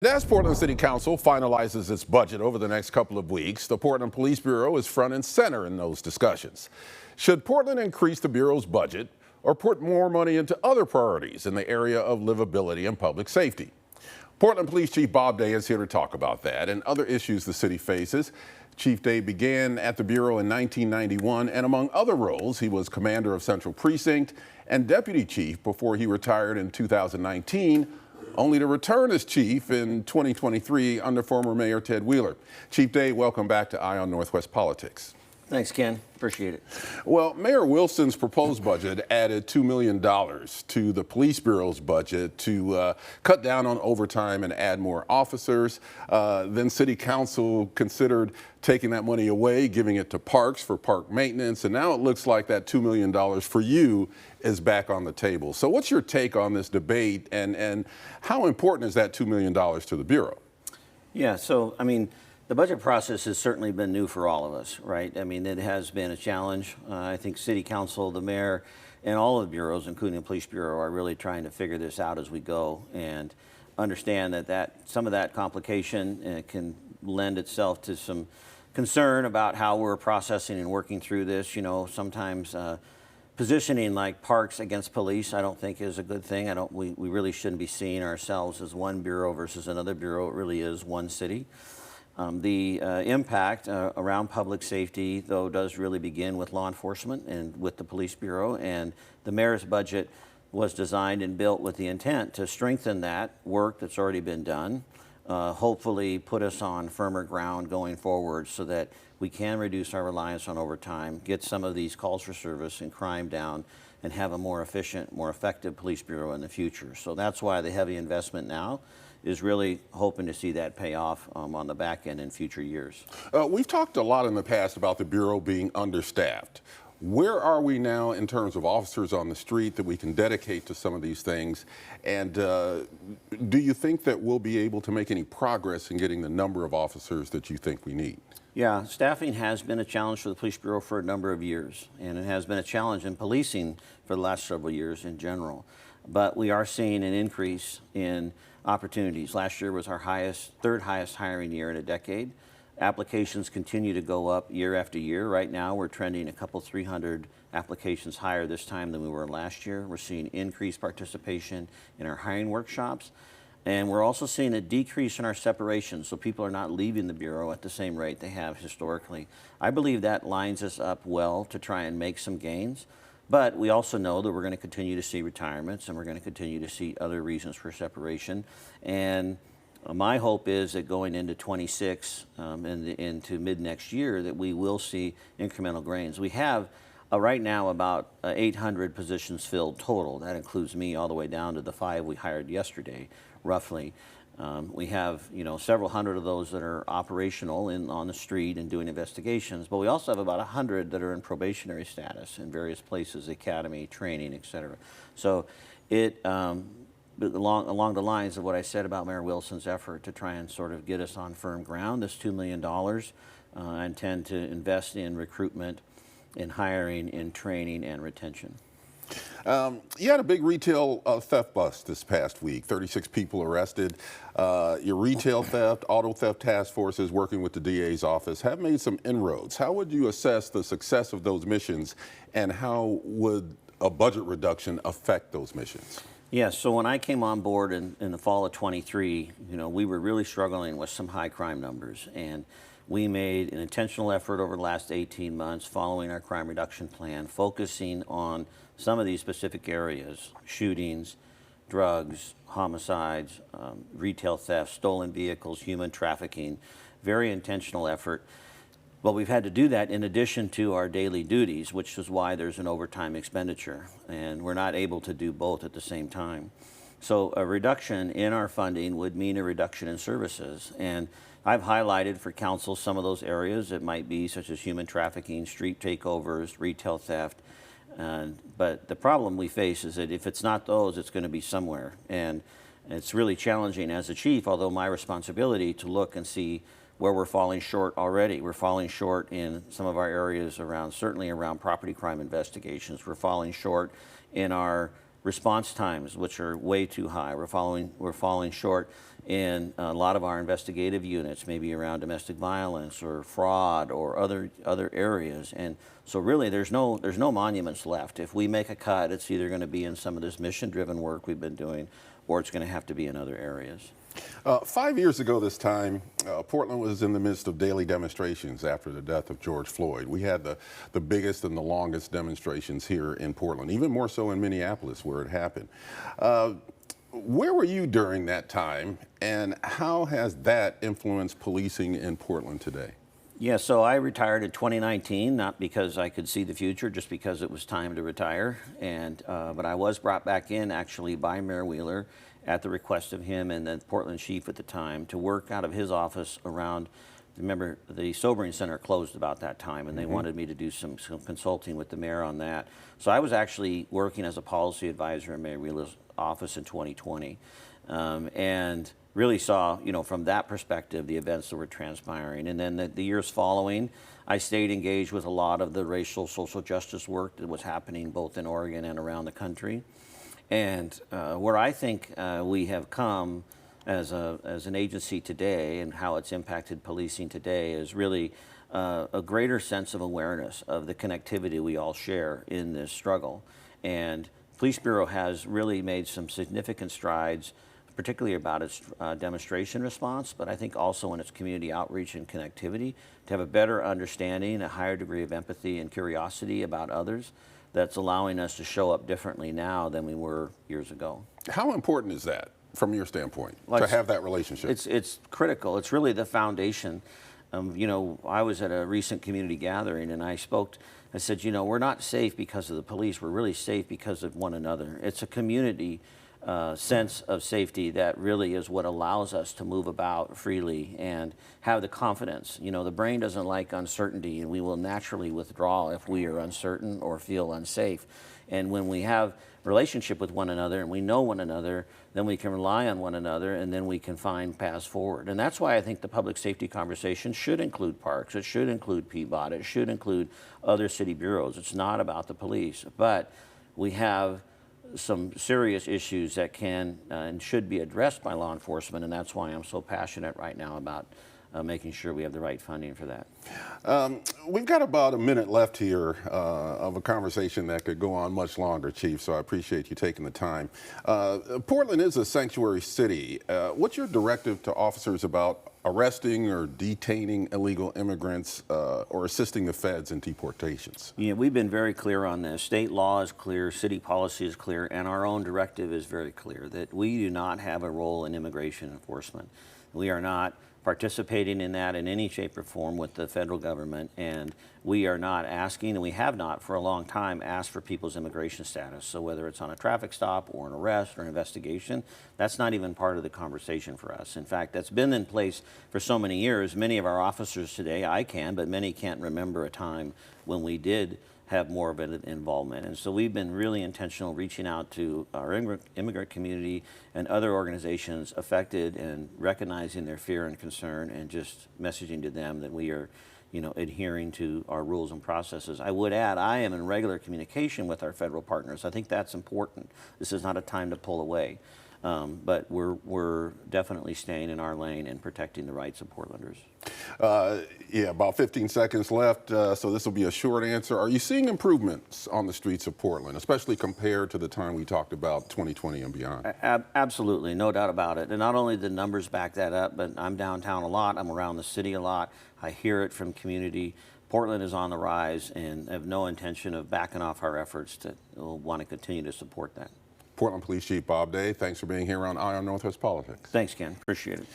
As Portland City Council finalizes its budget over the next couple of weeks, the Portland Police Bureau is front and center in those discussions. Should Portland increase the Bureau's budget or put more money into other priorities in the area of livability and public safety? Portland Police Chief Bob Day is here to talk about that and other issues the city faces. Chief Day began at the Bureau in 1991, and among other roles, he was commander of Central Precinct and deputy chief before he retired in 2019, only to return as chief in 2023 under former Mayor Ted Wheeler. Chief Day, welcome back to Eye on Northwest Politics. Thanks, Ken. Appreciate it. Well, Mayor Wilson's proposed budget added $2 million to the Police Bureau's budget to cut down on overtime and add more officers. Then City Council considered taking that money away, giving it to parks for park maintenance, and now it looks like that $2 million for you is back on the table. So what's your take on this debate, and how important is that $2 million to the Bureau? Yeah, so, I mean, the budget process has certainly been new for all of us, right? I mean, it has been a challenge. I think City Council, the mayor, and all of the bureaus, including the Police Bureau, are really trying to figure this out as we go and understand that some of that complication can lend itself to some concern about how we're processing and working through this. You know, sometimes positioning like parks against police, I don't think is a good thing. We really shouldn't be seeing ourselves as one bureau versus another bureau. It really is one city. The impact around public safety, though, does really begin with law enforcement and with the Police Bureau, and the mayor's budget was designed and built with the intent to strengthen that work that's already been done, hopefully put us on firmer ground going forward so that we can reduce our reliance on overtime, get some of these calls for service and crime down, and have a more efficient, more effective Police Bureau in the future. So that's why the heavy investment now is really hoping to see that pay off on the back end in future years. We've talked a lot in the past about the Bureau being understaffed. Where are we now in terms of officers on the street that we can dedicate to some of these things? And do you think that we'll be able to make any progress in getting the number of officers that you think we need? Yeah, staffing has been a challenge for the Police Bureau for a number of years, and it has been a challenge in policing for the last several years in general. But we are seeing an increase in opportunities. Last year was our third highest hiring year in a decade. Applications continue to go up year after year. Right now we're trending a couple 300 applications higher this time than we were last year. We're seeing increased participation in our hiring workshops. And we're also seeing a decrease in our separation, so people are not leaving the Bureau at the same rate they have historically. I believe that lines us up well to try and make some gains. But we also know that we're going to continue to see retirements, and we're going to continue to see other reasons for separation. And my hope is that going into 26 and into mid next year that we will see incremental gains. We have right now about 800 positions filled total. That includes me all the way down to the 5 we hired yesterday, roughly. We have, several hundred of those that are operational on the street and doing investigations, but we also have about 100 that are in probationary status in various places, academy, training, et cetera. So along the lines of what I said about Mayor Wilson's effort to try and sort of get us on firm ground, this $2 million, I intend to invest in recruitment, in hiring, in training, and retention. You had a big retail theft bust this past week, 36 people arrested. Your retail theft, auto theft task forces working with the DA's office have made some inroads. How would you assess the success of those missions, and how would a budget reduction affect those missions? Yeah, so when I came on board in the fall of 23, we were really struggling with some high crime numbers, and we made an intentional effort over the last 18 months following our crime reduction plan, focusing on some of these specific areas: shootings, drugs, homicides, retail theft, stolen vehicles, human trafficking. Very intentional effort. But we've had to do that in addition to our daily duties, which is why there's an overtime expenditure, and we're not able to do both at the same time. So a reduction in our funding would mean a reduction in services, and I've highlighted for council some of those areas. It might be such as human trafficking, street takeovers, retail theft. But the problem we face is that if it's not those, it's going to be somewhere. And it's really challenging as a chief, although my responsibility to look and see where we're falling short already. We're falling short in some of our areas certainly around property crime investigations. We're falling short in our response times, which are way too high. We're falling short in a lot of our investigative units, maybe around domestic violence or fraud or other areas. And so really there's no monuments left. If we make a cut, it's either going to be in some of this mission-driven work we've been doing, or it's going to have to be in other areas. 5 years ago this time, Portland was in the midst of daily demonstrations after the death of George Floyd. We had the biggest and the longest demonstrations here in Portland, even more so in Minneapolis where it happened. Where were you during that time, and how has that influenced policing in Portland today? Yeah, so I retired in 2019, not because I could see the future, just because it was time to retire. And but I was brought back in actually by Mayor Wheeler at the request of him and the Portland chief at the time to work out of his office around. Remember, the sobering center closed about that time, and they wanted me to do some consulting with the mayor on that. So I was actually working as a policy advisor in Mayor Wheeler's office in 2020, and really saw, from that perspective, the events that were transpiring. And then the years following, I stayed engaged with a lot of the racial social justice work that was happening both in Oregon and around the country. And where I think we have come as an agency today and how it's impacted policing today is really a greater sense of awareness of the connectivity we all share in this struggle. And Police Bureau has really made some significant strides, particularly about its demonstration response, but I think also in its community outreach and connectivity, to have a better understanding, a higher degree of empathy and curiosity about others that's allowing us to show up differently now than we were years ago. How important is that from your standpoint, to have that relationship? It's critical. It's really the foundation. I was at a recent community gathering and I said, we're not safe because of the police, we're really safe because of one another. It's a community sense of safety that really is what allows us to move about freely and have the confidence. The brain doesn't like uncertainty, and we will naturally withdraw if we are uncertain or feel unsafe. And when we have relationship with one another and we know one another, then we can rely on one another, and then we can find paths forward. And that's why I think the public safety conversation should include parks, it should include PBOT, it should include other city bureaus. It's not about the police, but we have some serious issues that can and should be addressed by law enforcement, and that's why I'm so passionate right now about making sure we have the right funding for that. We've got about a minute left here of a conversation that could go on much longer, Chief, so I appreciate you taking the time. Portland is a sanctuary city. What's your directive to officers about arresting or detaining illegal immigrants or assisting the feds in deportations? Yeah, we've been very clear on this. State law is clear, city policy is clear, and our own directive is very clear that we do not have a role in immigration enforcement. We are not participating in that in any shape or form with the federal government, and we are not asking, and we have not for a long time asked for people's immigration status. So whether it's on a traffic stop or an arrest or an investigation, that's not even part of the conversation for us. In fact, that's been in place for so many years. Many of our officers today, I can, but many can't remember a time when we did have more of an involvement. And so we've been really intentional reaching out to our immigrant community and other organizations affected and recognizing their fear and concern and just messaging to them that we are adhering to our rules and processes. I would add, I am in regular communication with our federal partners. I think that's important. This is not a time to pull away. But we're definitely staying in our lane and protecting the rights of Portlanders. Yeah, about 15 seconds left, so this will be a short answer. Are you seeing improvements on the streets of Portland, especially compared to the time we talked about 2020 and beyond? Absolutely, no doubt about it. And not only the numbers back that up, but I'm downtown a lot, I'm around the city a lot, I hear it from community. Portland is on the rise and have no intention of backing off our efforts to want to continue to support that. Portland Police Chief Bob Day, thanks for being here on Eye on Northwest Politics. Thanks, Ken. Appreciate it.